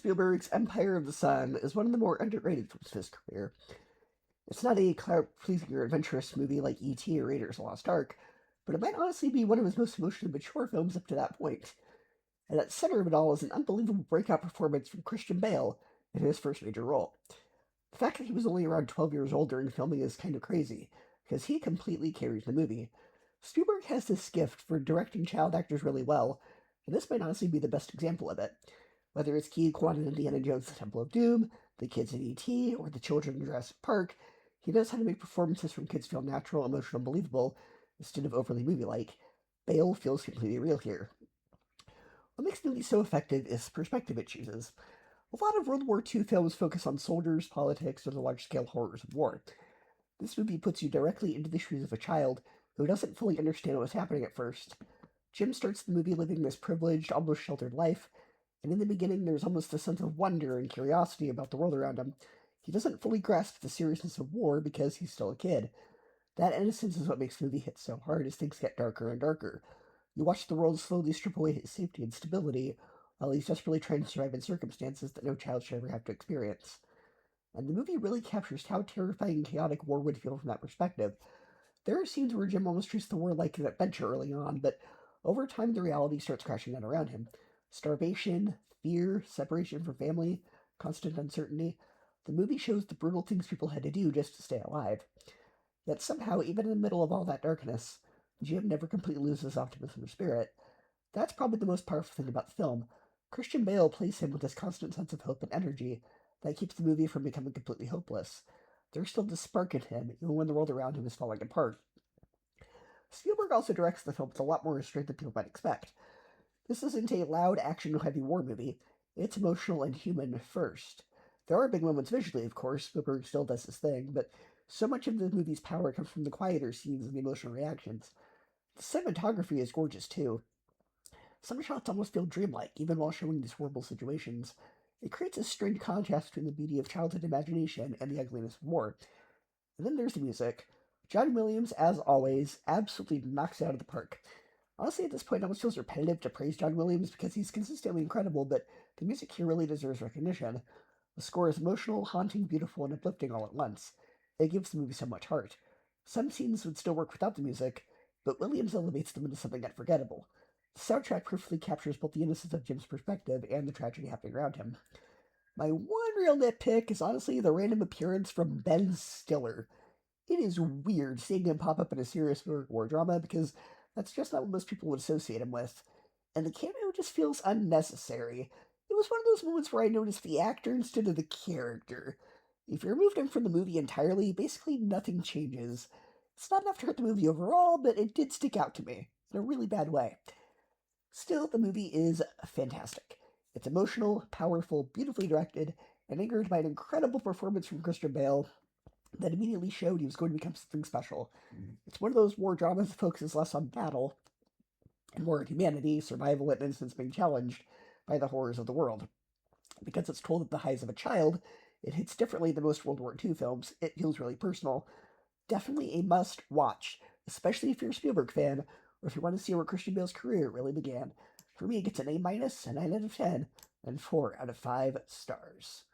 Spielberg's Empire of the Sun is one of the more underrated films of his career. It's not a crowd-pleasing or adventurous movie like E.T. or Raiders of the Lost Ark, but it might honestly be one of his most emotionally mature films up to that point. And at the center of it all is an unbelievable breakout performance from Christian Bale in his first major role. The fact that he was only around 12 years old during filming is kind of crazy, because he completely carries the movie. Spielberg has this gift for directing child actors really well, and this might honestly be the best example of it. Whether it's Key Kwan in Indiana Jones' The Temple of Doom, the kids in E.T., or the children in Jurassic Park, he knows how to make performances from kids feel natural, emotional, and believable, instead of overly movie-like. Bale feels completely real here. What makes the movie so effective is the perspective it chooses. A lot of World War II films focus on soldiers, politics, or the large-scale horrors of war. This movie puts you directly into the shoes of a child who doesn't fully understand what's happening at first. Jim starts the movie living this privileged, almost sheltered life, and in the beginning there's almost a sense of wonder and curiosity about the world around him. He doesn't fully grasp the seriousness of war because he's still a kid. That innocence is what makes the movie hit so hard as things get darker and darker. You watch the world slowly strip away his safety and stability, while he's desperately trying to survive in circumstances that no child should ever have to experience. And the movie really captures how terrifying and chaotic war would feel from that perspective. There are scenes where Jim almost treats the war like an adventure early on, but over time the reality starts crashing down around him. Starvation, fear, separation from family, constant uncertainty. The movie shows the brutal things people had to do just to stay alive. Yet somehow, even in the middle of all that darkness, Jim never completely loses optimism or spirit. That's probably the most powerful thing about the film. Christian Bale plays him with this constant sense of hope and energy that keeps the movie from becoming completely hopeless. There's still this spark in him, even when the world around him is falling apart. Spielberg also directs the film with a lot more restraint than people might expect. This isn't a loud, action-heavy war movie. It's emotional and human first. There are big moments visually, of course. Spielberg still does his thing, but so much of the movie's power comes from the quieter scenes and the emotional reactions. The cinematography is gorgeous, too. Some shots almost feel dreamlike, even while showing these horrible situations. It creates a strange contrast between the beauty of childhood imagination and the ugliness of war. And then there's the music. John Williams, as always, absolutely knocks it out of the park. Honestly, at this point, it almost feels repetitive to praise John Williams because he's consistently incredible, but the music here really deserves recognition. The score is emotional, haunting, beautiful, and uplifting all at once. It gives the movie so much heart. Some scenes would still work without the music, but Williams elevates them into something unforgettable. The soundtrack perfectly captures both the innocence of Jim's perspective and the tragedy happening around him. My one real nitpick is honestly the random appearance from Ben Stiller. It is weird seeing him pop up in a serious war drama because that's just not what most people would associate him with. And the cameo just feels unnecessary. It was one of those moments where I noticed the actor instead of the character. If you removed him from the movie entirely, basically nothing changes. It's not enough to hurt the movie overall, but it did stick out to me in a really bad way. Still, the movie is fantastic. It's emotional, powerful, beautifully directed, and anchored by an incredible performance from Christian Bale that immediately showed he was going to become something special. It's one of those war dramas that focuses less on battle and more on humanity, survival, and innocence being challenged by the horrors of the world. Because it's told at the highs of a child, it hits differently than most World War II films. It feels really personal. Definitely a must-watch, especially if you're a Spielberg fan, or if you want to see where Christian Bale's career really began. For me, it gets an A-, a 9 out of 10, and 4 out of 5 stars.